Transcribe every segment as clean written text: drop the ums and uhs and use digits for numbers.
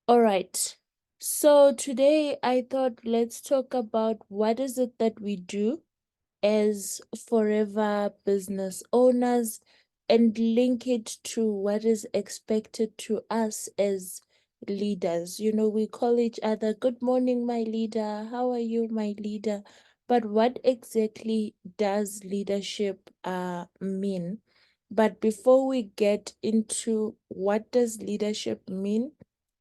All right. So today I thought let's talk about what is it that we do as forever business owners and link it to what is expected to us as leaders. You know, we call each other, good morning, my leader. How are you, my leader? But what exactly does leadership mean? But before we get into what does leadership mean,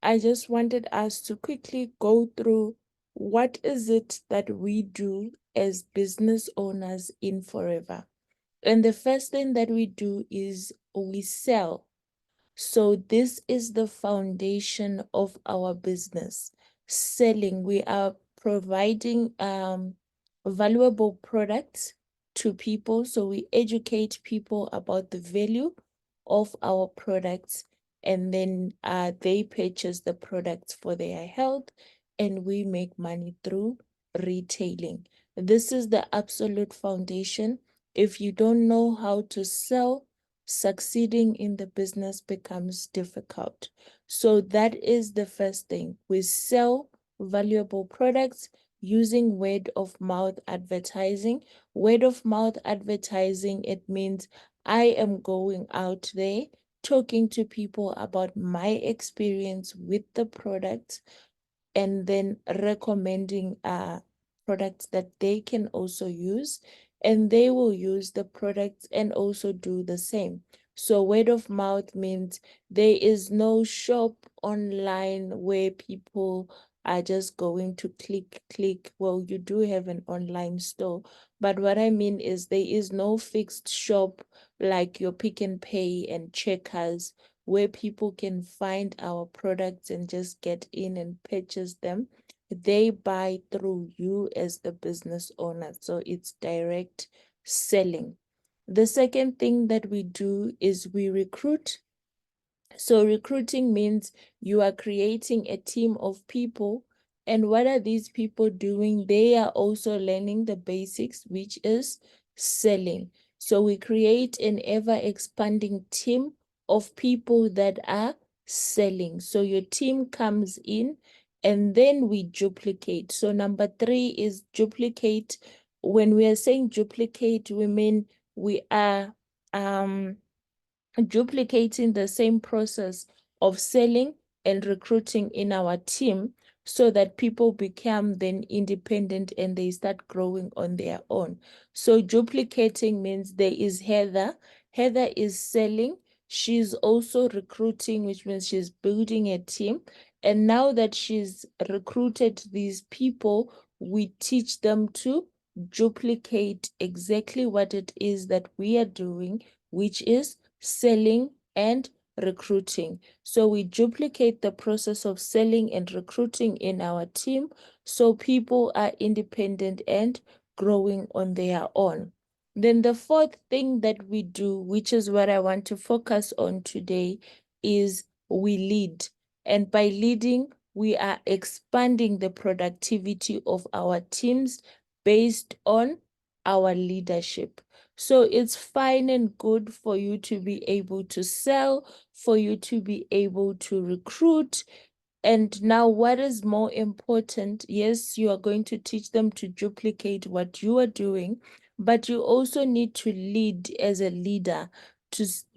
I just wanted us to quickly go through what is it that we do as business owners in Forever. And the first thing that we do is we sell. So this is the foundation of our business. Selling, we are providing valuable products to people. So we educate people about the value of our products, and then they purchase the products for their health, and we make money through retailing. This is the absolute foundation. If you don't know how to sell, succeeding in the business becomes difficult. So that is the first thing. We sell valuable products using word of mouth advertising. Word of mouth advertising, it means I am going out there talking to people about my experience with the product, and then recommending products that they can also use, and they will use the products and also do the same. So word of mouth means there is no shop online where people are just going to click. Well, you do have an online store, but what I mean is there is no fixed shop like your Pick and Pay and Checkers where people can find our products and just get in and purchase them. They buy through you as the business owner. So it's direct selling. The second thing that we do is we recruit. So recruiting means you are creating a team of people. And what are these people doing? They are also learning the basics, which is selling. So we create an ever expanding team of people that are selling. So your team comes in and then we duplicate. So number 3 is duplicate. When we are saying duplicate, we mean we are duplicating the same process of selling and recruiting in our team so that people become then independent and they start growing on their own. So duplicating means there is Heather. Heather is selling. She's also recruiting, which means she's building a team. And now that she's recruited these people, we teach them to duplicate exactly what it is that we are doing, which is selling and recruiting. So we duplicate the process of selling and recruiting in our team so people are independent and growing on their own. Then the fourth thing that we do, which is what I want to focus on today, is we lead. And by leading, we are expanding the productivity of our teams based on our leadership. So it's fine and good for you to be able to sell, for you to be able to recruit. And now, what is more important? Yes, you are going to teach them to duplicate what you are doing, but you also need to lead as a leader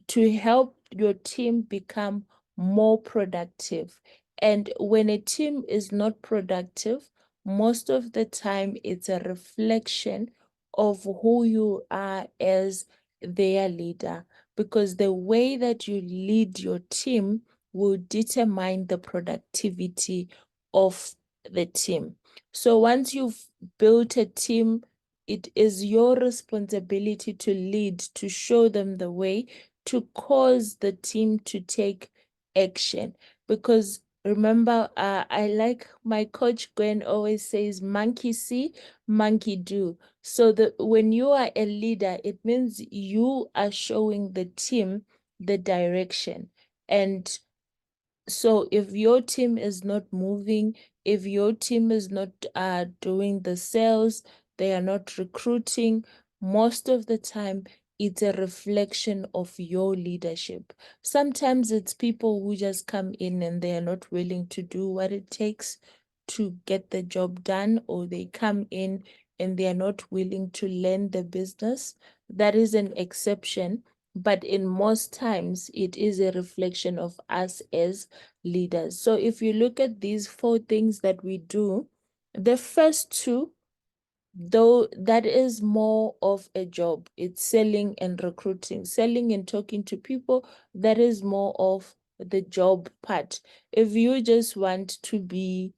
to help your team become more productive. And when a team is not productive, most of the time it's a reflection of who you are as their leader, because the way that you lead your team will determine the productivity of the team. So once you've built a team, it is your responsibility to lead, to show them the way, to cause the team to take action. Because remember, I like my coach Gwen always says, monkey see, monkey do. So that when you are a leader, it means you are showing the team the direction. And so if your team is not moving, if your team is not doing the sales, they are not recruiting, most of the time it's a reflection of your leadership. Sometimes it's people who just come in and they are not willing to do what it takes to get the job done, or they come in and they are not willing to learn the business. That is an exception, but in most times it is a reflection of us as leaders. So if you look at these four things that we do, the first two, though, that is more of a job. It's selling and recruiting, selling and talking to people. That is more of the job part. If you just want to be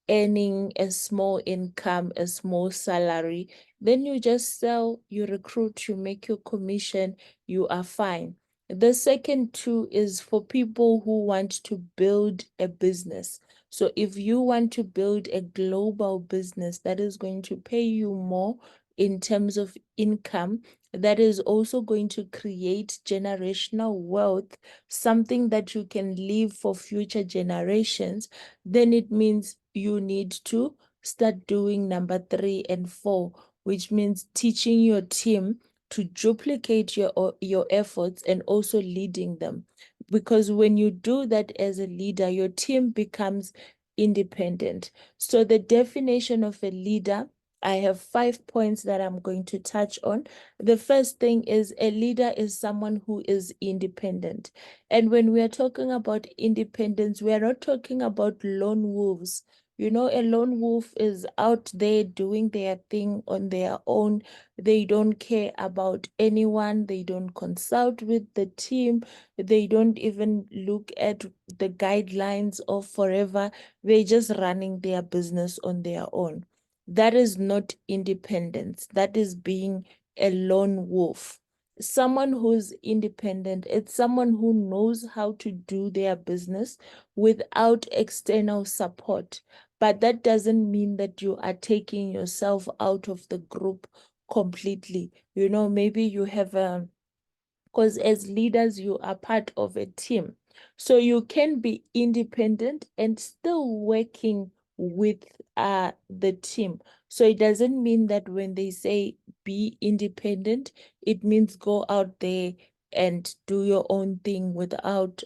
earning a small income, a small salary, then you just sell, you recruit, you make your commission, you are fine. The second two is for people who want to build a business. So if you want to build a global business that is going to pay you more in terms of income, that is also going to create generational wealth, something that you can leave for future generations, then it means you need to start doing number 3 and 4, which means teaching your team to duplicate your efforts and also leading them. Because when you do that as a leader, your team becomes independent. So the definition of a leader, I have 5 points that I'm going to touch on. The first thing is a leader is someone who is independent. And when we are talking about independence, we are not talking about lone wolves. You know, a lone wolf is out there doing their thing on their own. They don't care about anyone. They don't consult with the team. They don't even look at the guidelines of forever. They're just running their business on their own. That is not independence. That is being a lone wolf. Someone who's independent, it's someone who knows how to do their business without external support. But that doesn't mean that you are taking yourself out of the group completely. You know, maybe you have a, because as leaders, you are part of a team. So you can be independent and still working with the team. So it doesn't mean that when they say be independent, it means go out there and do your own thing without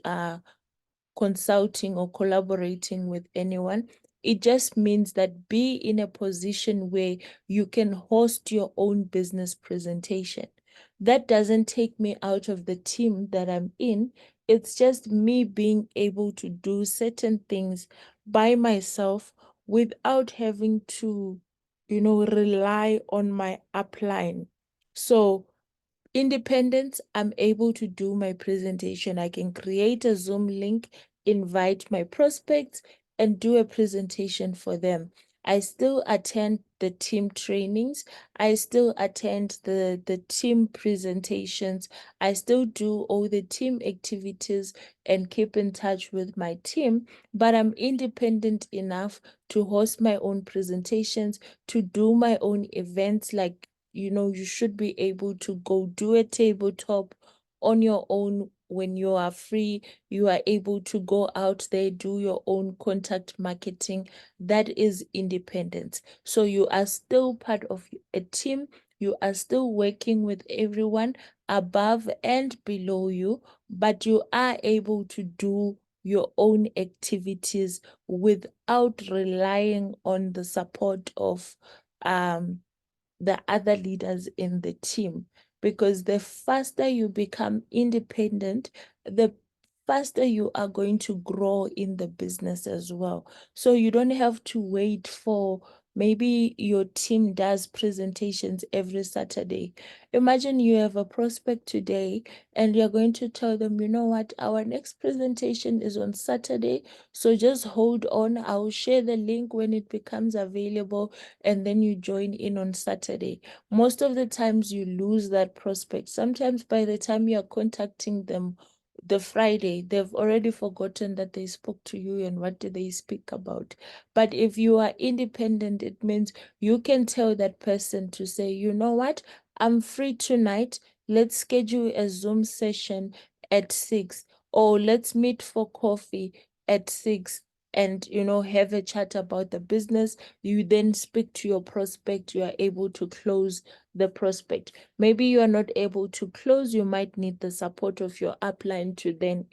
consulting or collaborating with anyone. It just means that be in a position where you can host your own business presentation. That doesn't take me out of the team that I'm in. It's just me being able to do certain things by myself without having to, rely on my upline. So independence, I'm able to do my presentation. I can create a Zoom link, invite my prospects, and do a presentation for them. I still attend the team trainings. I still attend the team presentations. I still do all the team activities and keep in touch with my team, but I'm independent enough to host my own presentations, to do my own events. Like, you should be able to go do a tabletop on your own when you are free. You are able to go out there, do your own contact marketing. That is independence. So you are still part of a team. You are still working with everyone above and below you, but you are able to do your own activities without relying on the support of the other leaders in the team. Because the faster you become independent, the faster you are going to grow in the business as well. So you don't have to wait for, maybe your team does presentations every Saturday. Imagine you have a prospect today and you're going to tell them, you know what, our next presentation is on Saturday. So just hold on. I'll share the link when it becomes available, and then you join in on Saturday. Most of the times you lose that prospect. Sometimes by the time you're contacting them the Friday, they've already forgotten that they spoke to you and what did they speak about. But if you are independent, it means you can tell that person to say, you know what, I'm free tonight. Let's schedule a Zoom session at 6, or let's meet for coffee at 6. and, have a chat about the business. You then speak to your prospect. You are able to close the prospect. Maybe you are not able to close. You might need the support of your upline to then,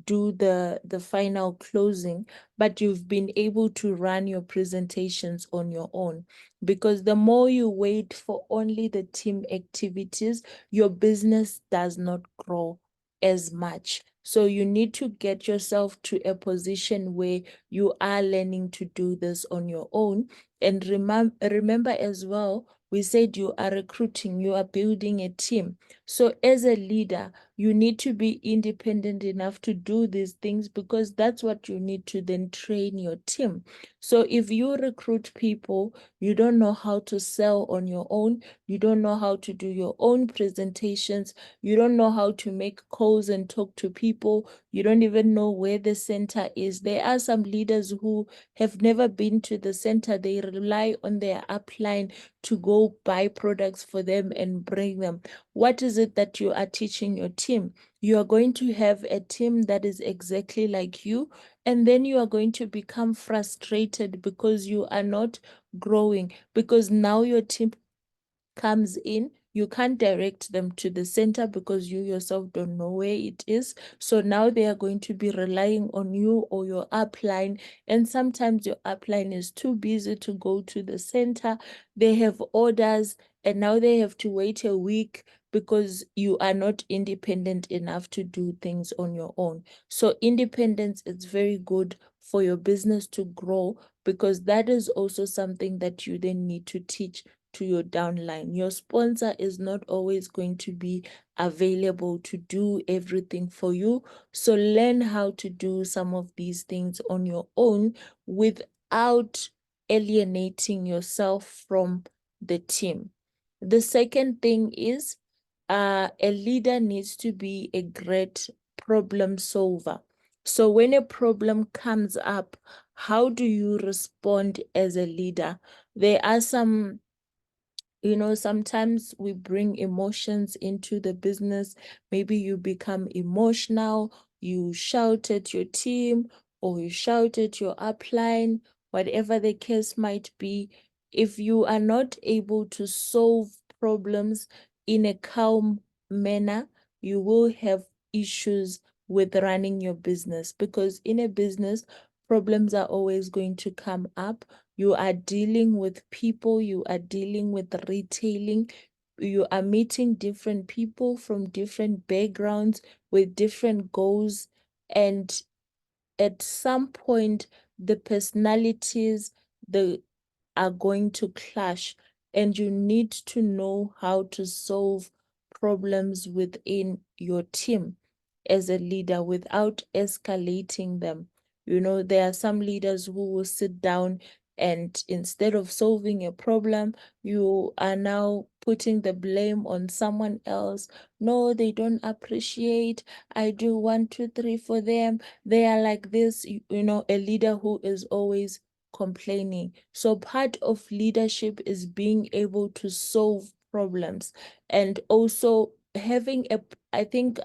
do the final closing, but you've been able to run your presentations on your own. Because the more you wait for only the team activities, your business does not grow as much. So you need to get yourself to a position where you are learning to do this on your own. And remember as well, we said you are recruiting, you are building a team. So as a leader, you need to be independent enough to do these things, because that's what you need to then train your team. So if you recruit people, you don't know how to sell on your own, you don't know how to do your own presentations, you don't know how to make calls and talk to people, you don't even know where the center is. There are some leaders who have never been to the center. They rely on their upline to go buy products for them and bring them. What is it that you are teaching your team? You are going to have a team that is exactly like you, and then you are going to become frustrated because you are not growing, because now your team comes in, you can't direct them to the center because you yourself don't know where it is. So now they are going to be relying on you or your upline. And sometimes your upline is too busy to go to the center. They have orders and now they have to wait a week because you are not independent enough to do things on your own. So independence is very good for your business to grow, because that is also something that you then need to teach to your downline. Your sponsor is not always going to be available to do everything for you. So learn how to do some of these things on your own without alienating yourself from the team. The second thing is a leader needs to be a great problem solver. So when a problem comes up, how do you respond as a leader? There are some, sometimes we bring emotions into the business. Maybe you become emotional, you shout at your team, or you shout at your upline, whatever the case might be. If you are not able to solve problems in a calm manner, you will have issues with running your business, because in a business, problems are always going to come up. You are dealing with people, you are dealing with retailing, you are meeting different people from different backgrounds with different goals. And at some point, the personalities the are going to clash, and you need to know how to solve problems within your team as a leader without escalating them. There are some leaders who will sit down, and instead of solving a problem, you are now putting the blame on someone else. No, they don't appreciate. I do one, two, three for them. They are like this, a leader who is always complaining. So part of leadership is being able to solve problems, and also having I think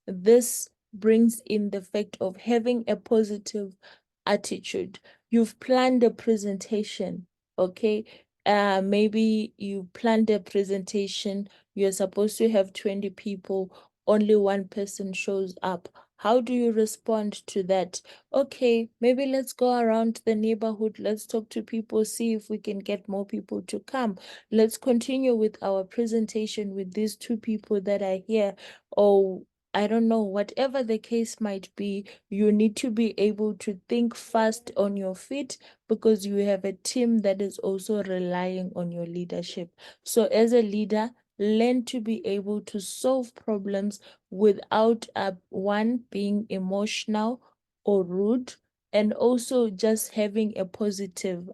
this brings in the fact of having a positive attitude. You've planned a presentation, okay? Maybe you planned a presentation, you're supposed to have 20 people, only one person shows up. How do you respond to that? Okay, maybe let's go around the neighborhood. Let's talk to people, see if we can get more people to come. Let's continue with our presentation with these two people that are here. Or I don't know, whatever the case might be, you need to be able to think fast on your feet, because you have a team that is also relying on your leadership. So as a leader, learn to be able to solve problems without one being emotional or rude, and also just having a positive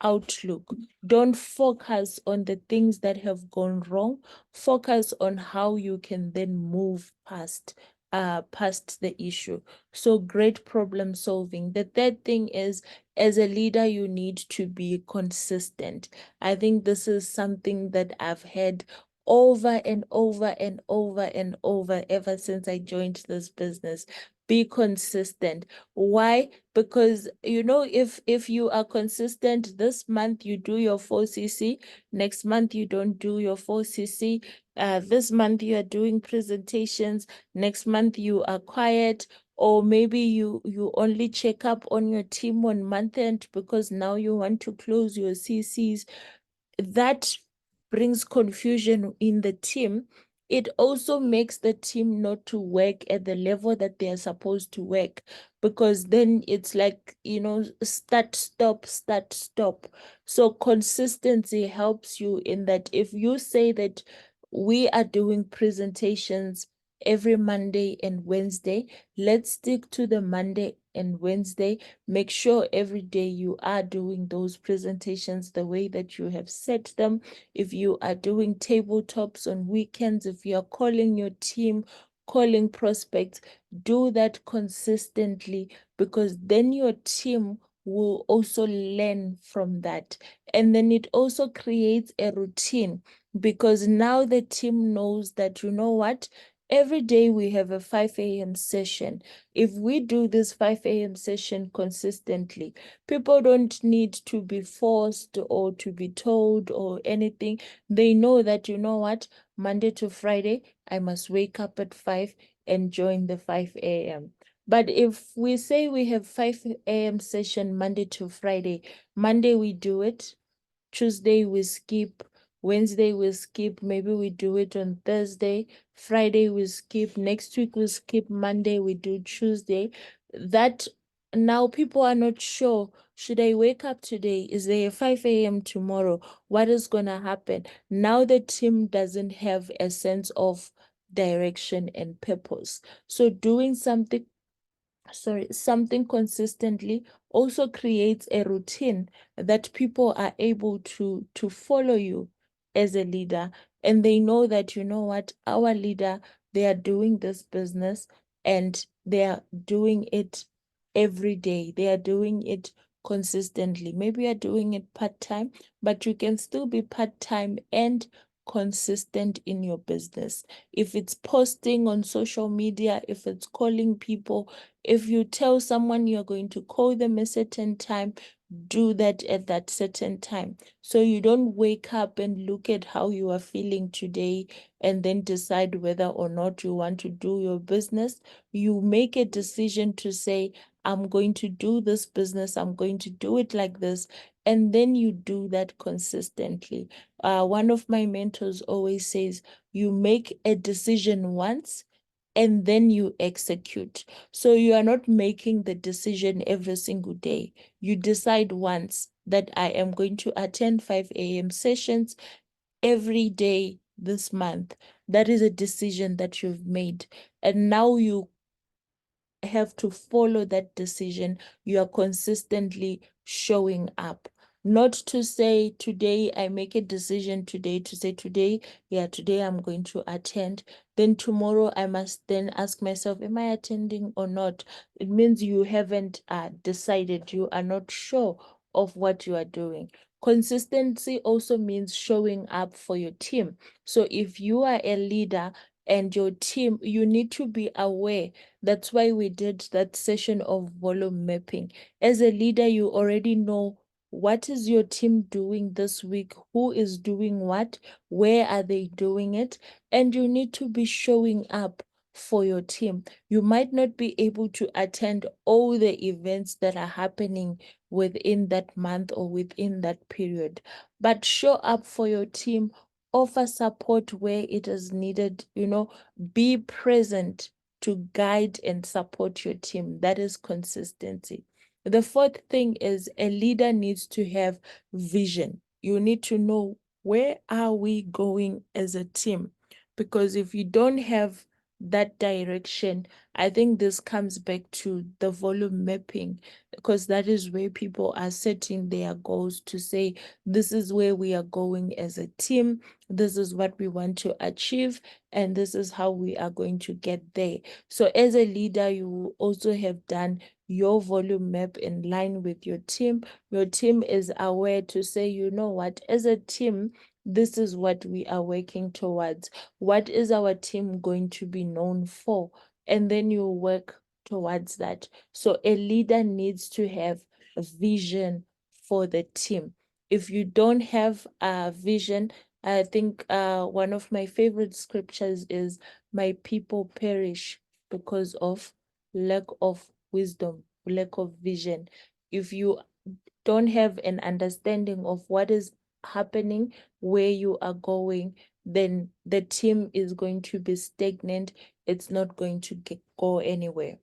outlook. Don't focus on the things that have gone wrong. Focus on how you can then move past the issue. So great problem solving. The third thing is, as a leader, you need to be consistent. I think this is something that I've had over and over and over and over ever since I joined this business. be consistent. Why? Because if you are consistent, this month you do your 4cc, next month you don't do your 4cc, this month you are doing presentations, next month you are quiet, or maybe you only check up on your team on month end because now you want to close your CCs. That brings confusion in the team. It also makes the team not to work at the level that they are supposed to work, because then it's like, start, stop, start, stop. So consistency helps you in that. If you say that we are doing presentations every Monday and Wednesday, let's stick to the Monday and Wednesday. Make sure every day you are doing those presentations the way that you have set them. If you are doing tabletops on weekends, if you are calling your team, calling prospects, do that consistently, because then your team will also learn from that. And then it also creates a routine, because now the team knows that, you know what, every day we have a 5 a.m. session. If we do this 5 a.m. session consistently, people don't need to be forced or to be told or anything. They know that, you know what, Monday to Friday, I must wake up at 5 and join the 5 a.m. But if we say we have 5 a.m. session Monday to Friday, Monday we do it, Tuesday we skip, Wednesday we skip, maybe we do it on Thursday, Friday we skip, next week we skip, Monday we do Tuesday. That now people are not sure. Should I wake up today? Is there a 5 a.m. tomorrow? What is gonna happen? Now the team doesn't have a sense of direction and purpose. So doing something consistently also creates a routine that people are able to follow you as a leader, and they know that, you know what, our leader, they are doing this business and they are doing it every day, they are doing it consistently. Maybe you're doing it part-time, but you can still be part-time and consistent in your business. If it's posting on social media, if it's calling people, if you tell someone you're going to call them a certain time, do that at that certain time. So you don't wake up and look at how you are feeling today and then decide whether or not you want to do your business. You make a decision to say, I'm going to do this business, I'm going to do it like this. And then you do that consistently. One of my mentors always says, you make a decision once and then you execute. So you are not making the decision every single day. You decide once that I am going to attend 5 a.m. sessions every day this month. That is a decision that you've made. And now you have to follow that decision. You are consistently showing up. Not to say today I make a decision today to say today, yeah, today I'm going to attend. Then tomorrow I must then ask myself, am I attending or not? It means you haven't decided. You are not sure of what you are doing. Consistency also means showing up for your team. So if you are a leader and your team, you need to be aware. That's why we did that session of volume mapping. As a leader, you already know what is your team doing this week, who is doing what, where are they doing it, and you need to be showing up for your team. You might not be able to attend all the events that are happening within that month or within that period, but show up for your team, offer support where it is needed, be present to guide and support your team. That is consistency. The fourth thing is a leader needs to have vision. You need to know, where are we going as a team? Because if you don't have that direction, I think this comes back to the volume mapping, because that is where people are setting their goals to say, this is where we are going as a team, this is what we want to achieve, and this is how we are going to get there. So as a leader, you also have done your volume map in line with your team. Your team is aware to say, you know what, as a team, this is what we are working towards. What is our team going to be known for? And then you work towards that. So a leader needs to have a vision for the team. If you don't have a vision, I think one of my favorite scriptures is, "My people perish because of lack of wisdom, lack of vision." If you don't have an understanding of what is happening, where you are going, then the team is going to be stagnant. It's not going to go anywhere.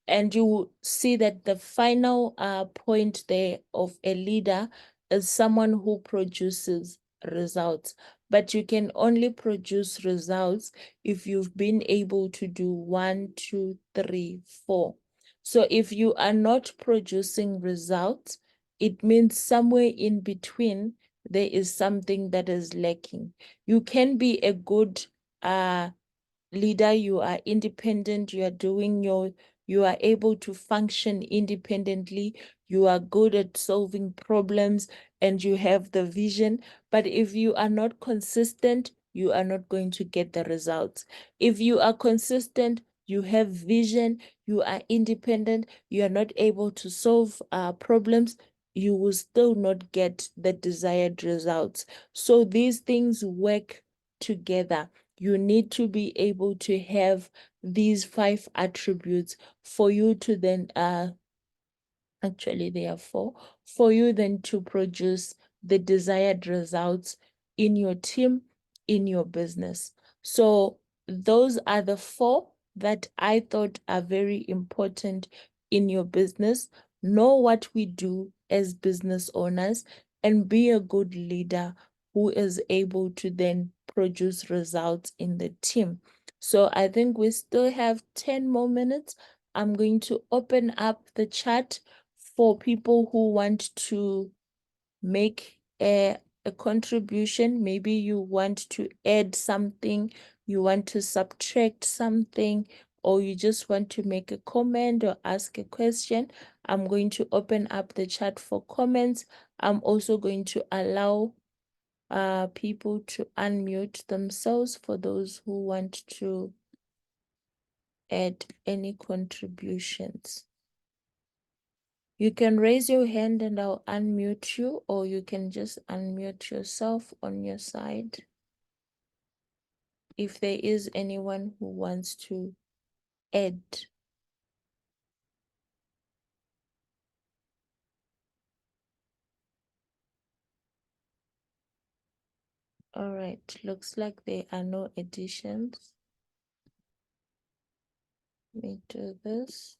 And you see that the final point there of a leader is someone who produces results. But you can only produce results if you've been able to do one, two, three, four. So if you are not producing results, it means somewhere in between there is something that is lacking. You can be a good leader, you are independent, you are able to function independently, you are good at solving problems, and you have the vision. But if you are not consistent, you are not going to get the results. If you are consistent, you have vision, you are independent, you are not able to solve problems, you will still not get the desired results. So these things work together. You need to be able to have these five attributes for you to then actually there are four, for you then to produce the desired results in your team, in your business. So those are the four that I thought are very important in your business. Know what we do as business owners and be a good leader who is able to then produce results in the team. So I think we still have 10 more minutes. I'm going to open up the chat for people who want to make a contribution. Maybe you want to add something, you want to subtract something, or you just want to make a comment or ask a question. I'm going to open up the chat for comments. I'm also going to allow people to unmute themselves for those who want to add any contributions. You can raise your hand and I'll unmute you, or you can just unmute yourself on your side. If there is anyone who wants to add. All right, looks like there are no additions. Let me do this.